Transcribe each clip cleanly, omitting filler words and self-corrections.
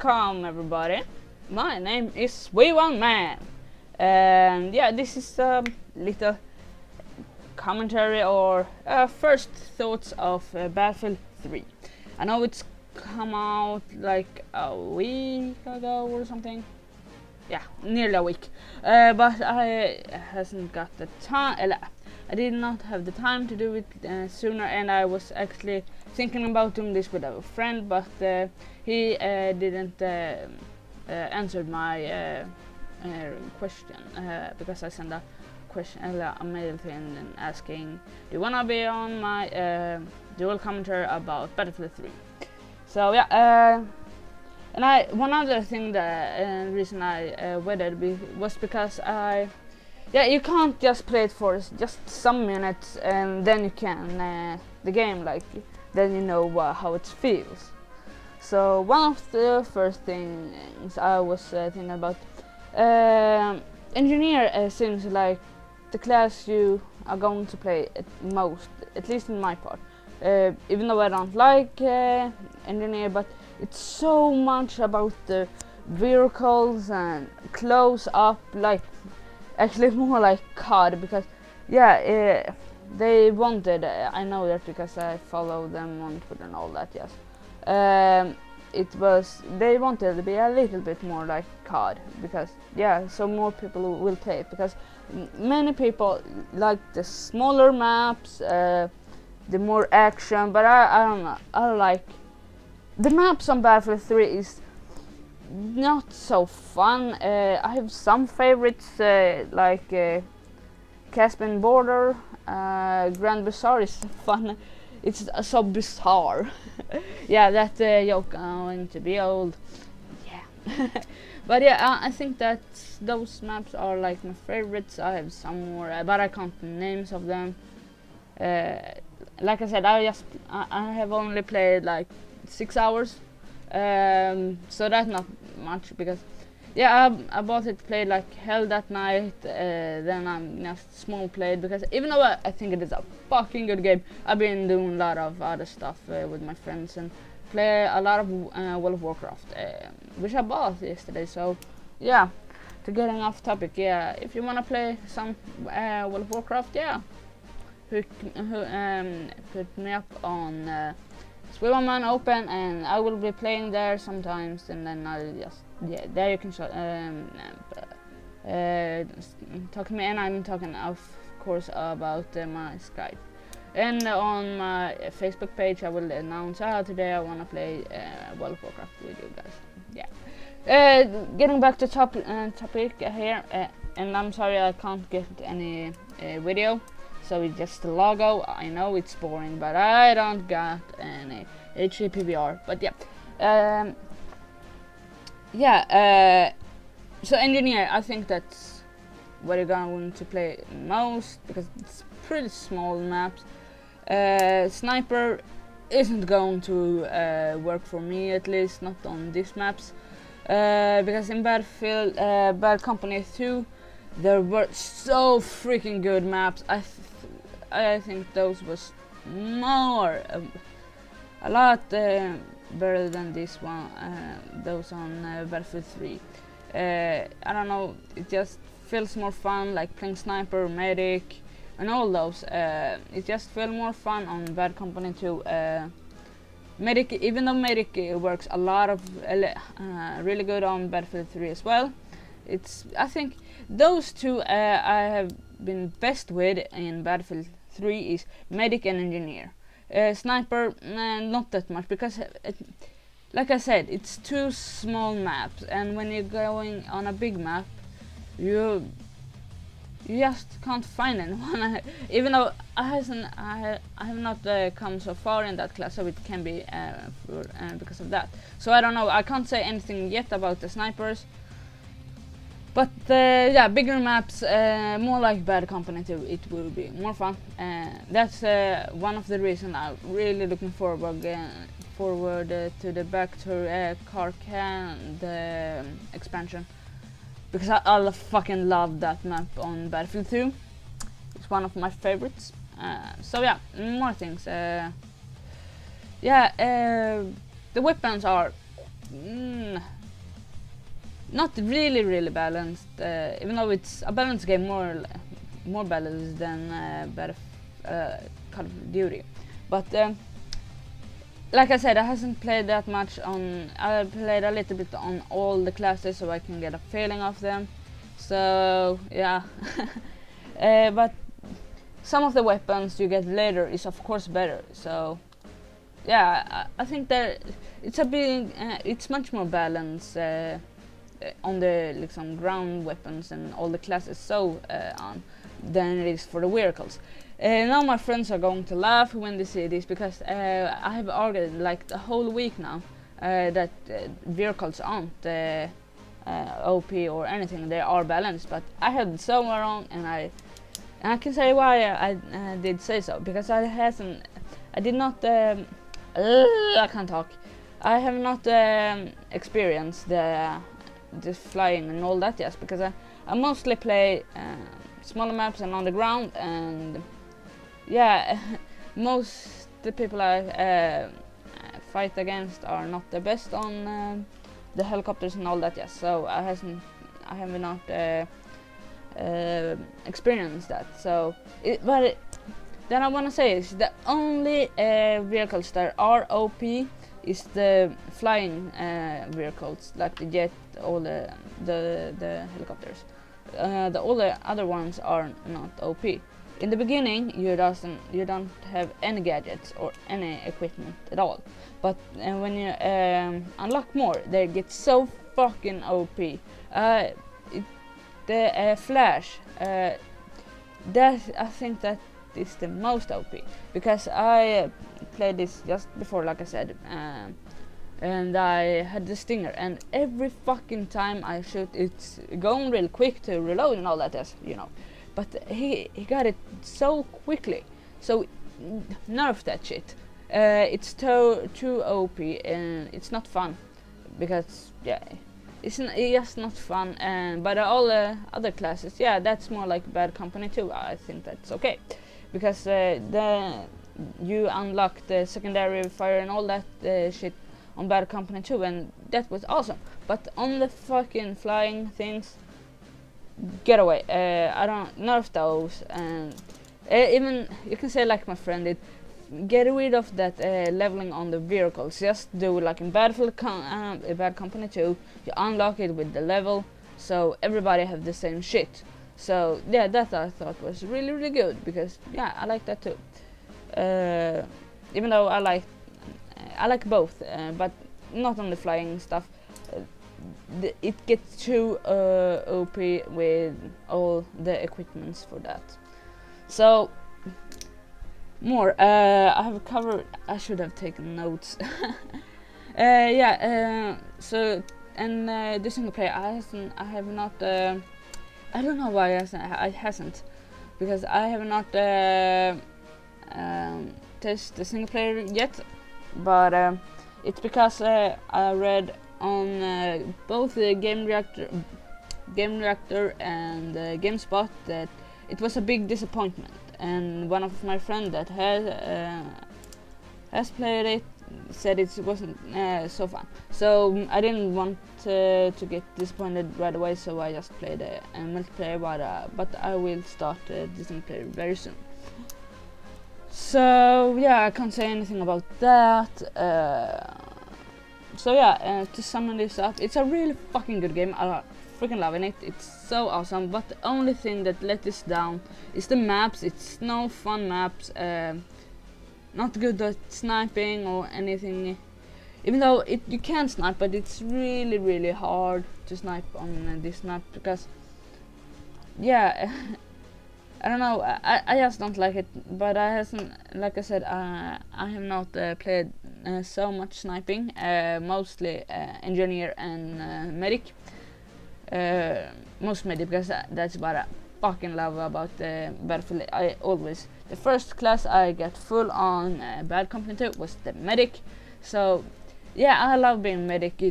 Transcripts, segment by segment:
Welcome everybody, my name is Wee1Man, and yeah, this is a little commentary or first thoughts of Battlefield 3. I know it's come out like a week ago or something, yeah, nearly a week, but I hasn't got the time. I did not have the time to do it sooner, and I was actually thinking about doing this with a friend, but he didn't answer my question because I sent a question, a mail to him asking, "Do you wanna be on my dual commentary about Battlefield 3?" So yeah, and one other thing that reason I waited was because you can't just play it for just some minutes and then you can the game, like then you know how it feels. So one of the first things I was thinking about, engineer seems like the class you are going to play most, at least in my part. Even though I don't like engineer, but it's so much about the vehicles and close up, like actually more like COD, because yeah, they wanted, I know that because I follow them on Twitter and all that, yes. They wanted to be a little bit more like COD, because yeah, so more people will play it, because many people like the smaller maps, the more action, but I don't know, I like the maps on Battlefield 3 is not so fun. I have some favorites like Caspian Border, Grand Bazaar is fun. It's so bizarre. Yeah, that joke going to be old. Yeah, but yeah, I think that those maps are like my favorites. I have some more, but I can't names of them. Like I said, I have only played like 6 hours. So that's not much, because yeah, I bought it, played like hell that night, then I'm just small played, because even though I think it is a fucking good game, I've been doing a lot of other stuff with my friends and play a lot of World of Warcraft, which I bought yesterday. So yeah, to getting off topic, yeah, if you wanna play some World of Warcraft, yeah, put me up on Wee1Man Open, and I will be playing there sometimes, and then I'll just, yeah, there you can talk to me, and I'm talking of course about my Skype. And on my Facebook page I will announce today I wanna play World of Warcraft with you guys. Yeah. Getting back to topic here, and I'm sorry I can't get any video. So it's just the logo. I know it's boring, but I don't got any HD PVR. But yeah, so engineer, I think that's what you're going to play most, because it's pretty small maps. Sniper isn't going to work for me, at least not on these maps, because in Battlefield Bad Company 2 there were so freaking good maps. I think those was more a lot better than this one, those on Battlefield 3. I don't know, it just feels more fun, like playing Sniper, Medic and all those. It just feels more fun on Bad Company 2. Medic, even though Medic works a lot of really good on Battlefield 3 as well, I think those two I have been best with in Battlefield 3 is Medic and Engineer. Sniper, not that much, because like I said, it's two small maps, and when you're going on a big map, you just can't find anyone. Even though I have not come so far in that class, so it can be because of that. So I don't know, I can't say anything yet about the snipers. But yeah, bigger maps, more like Bad Company 2, it will be more fun. That's one of the reasons I'm really looking forward to the Back to Karkan, the expansion, because I fucking love that map on Battlefield 2. It's one of my favorites. So yeah, more things. Yeah, the weapons are not really balanced, even though it's a balanced game, more balanced than Call of Duty. But like I said, I hasn't played that much on. I played a little bit on all the classes so I can get a feeling of them. So yeah, but some of the weapons you get later is of course better. So yeah, I think that it's a big, it's much more balanced on the like some ground weapons and all the classes so on than it is for the vehicles. Now my friends are going to laugh when they see this because I have argued like the whole week now that vehicles aren't OP or anything. They are balanced, but I had it so wrong, and I can say why I did say so, because I did not I can't talk. I have not experienced the flying and all that yet, because I mostly play smaller maps and on the ground, and yeah, most the people I fight against are not the best on the helicopters and all that. Yes, so I have not experienced that. So, then I want to say is the only vehicles that are OP is the flying vehicles, like the jet, all the helicopters. All the other ones are not OP. In the beginning, you don't have any gadgets or any equipment at all. But when you unlock more, they get so fucking OP. The flash, that I think that is the most OP, because I played this just before, like I said, and I had the stinger, and every fucking time I shoot, it's going real quick to reload and all that, as you know. But he got it so quickly, so nerf that shit. It's too OP, and it's not fun, because yeah, it's just not fun. And but all the other classes, yeah, that's more like Bad Company 2. I think that's okay, because you unlock the secondary fire and all that shit on Bad Company 2, and that was awesome. But on the fucking flying things, get away. I don't nerf those, and even you can say like my friend did, get rid of that leveling on the vehicles. Just do like in Bad Company 2, you unlock it with the level, so everybody have the same shit. So yeah, that I thought was really good, because yeah, I like that too. Even though I like both, but not on the flying stuff. It gets too OP with all the equipments for that. So more, I have covered. I should have taken notes. Yeah. So and the single player, I have not. I don't know why I hasn't, because I have not tested the single player yet. But it's because I read on both the Game Reactor and GameSpot that it was a big disappointment, and one of my friends that has played it said it wasn't so fun. So I didn't want to get disappointed right away, so I just played a multiplayer, but I will start the single player very soon. So yeah, I can't say anything about that. So yeah, to sum this up, it's a really fucking good game. I freaking loving it. It's so awesome. But the only thing that let this down is the maps. It's no fun maps. Not good at sniping or anything. Even though you can snipe, but it's really hard to snipe on this map, because yeah. I don't know, I just don't like it, but I hasn't, like I said, I have not played so much sniping, mostly engineer and medic, most medic, because that's what I fucking love about Battlefield. The first class I got full on Bad Company 2 was the medic, so yeah, I love being medic.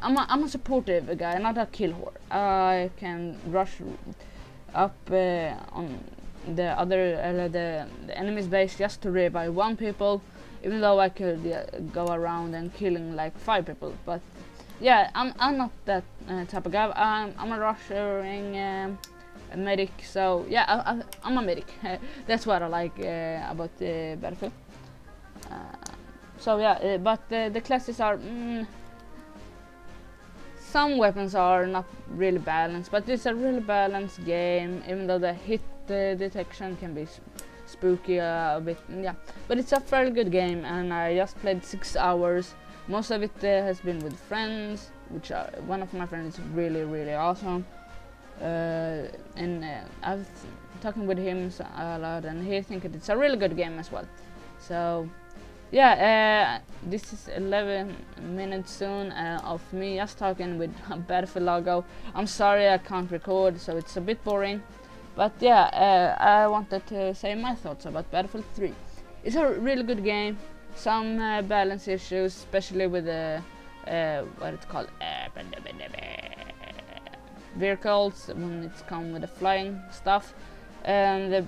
I'm a supportive guy, not a kill whore. I can rush up on the other the enemy's base just to revive one people, even though I could go around and killing like 5 people. But yeah, I'm not that type of guy. I'm a rusher and a medic, so yeah, I'm a medic. That's what I like about Battlefield. So yeah, but the classes are some weapons are not really balanced, but it's a really balanced game, even though the hit detection can be spooky a bit, yeah. But it's a fairly good game, and I just played 6 hours. Most of it has been with friends, which one of my friends is really awesome. And I've talking with him a lot, and he thinks it's a really good game as well. So yeah, this is 11 minutes soon of me just talking with a Battlefield logo. I'm sorry I can't record, so it's a bit boring. But yeah, I wanted to say my thoughts about Battlefield 3. It's a really good game. Some balance issues, especially with the what it's called, vehicles when it's come with the flying stuff. And the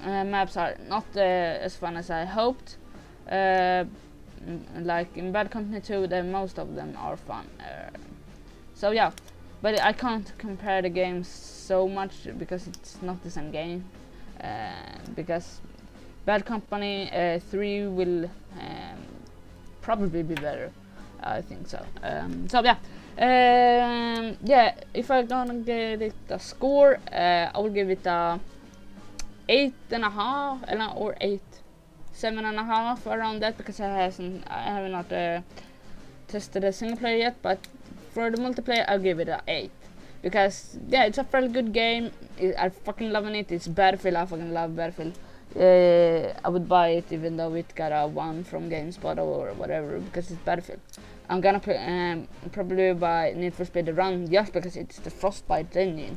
maps are not as fun as I hoped. Like in Bad Company 2, most of them are fun. So yeah, but I can't compare the games so much because it's not the same game. Because Bad Company 3 will probably be better, I think so. So yeah, yeah. If I'm gonna give it a score, I will give it a 8.5 or 8. 7.5 around that, because I have not tested a single player yet, but for the multiplayer I'll give it a 8, because yeah, it's a fairly good game. I fucking loving it. It's Battlefield. I fucking love Battlefield. I would buy it even though it got a 1 from GameSpot or whatever, because it's Battlefield. I'm gonna probably buy Need for Speed Run just because it's the Frostbite engine.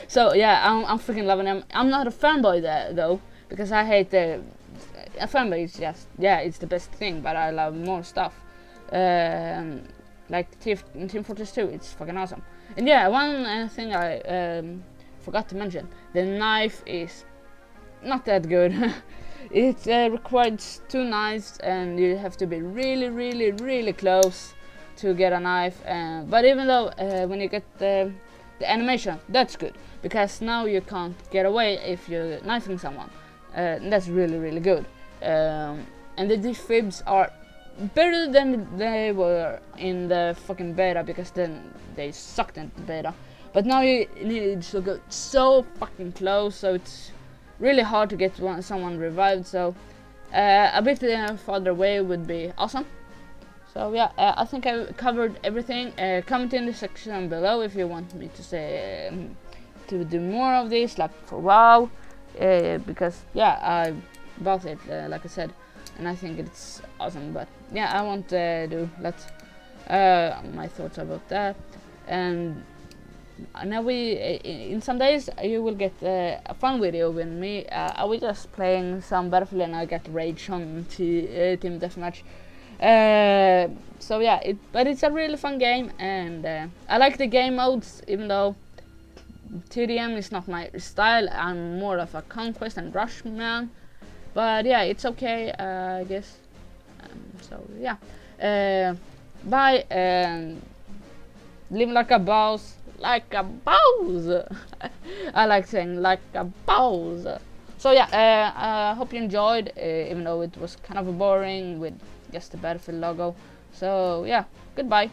So yeah, I'm freaking loving them. I'm not a fanboy though, because I hate the a fanboy is just, yeah, it's the best thing, but I love more stuff. Like Team Fortress 2, it's fucking awesome. And yeah, one thing I forgot to mention, the knife is not that good. It requires 2 knives, and you have to be really close to get a knife. But even though when you get the animation, that's good, because now you can't get away if you're knifing someone. That's really good. And the defibs are better than they were in the fucking beta, because then they sucked in the beta. But now you need to go so fucking close, so it's really hard to get someone revived. So a bit farther away would be awesome. So yeah, I think I covered everything. Comment in the section below if you want me to say to do more of this, like for WoW. Because yeah, I bought it, like I said, and I think it's awesome. But yeah, I want to do my thoughts about that. And now in some days you will get a fun video with me. I was just playing some Battlefield and I got rage on Team Deathmatch. So yeah, but it's a really fun game, and I like the game modes, even though TDM is not my style. I'm more of a conquest and rush man, but yeah, it's okay, I guess. So yeah, bye, and live like a boss, like a boss. I like saying like a boss. So yeah, I hope you enjoyed, even though it was kind of boring with just the Battlefield logo. So yeah, goodbye.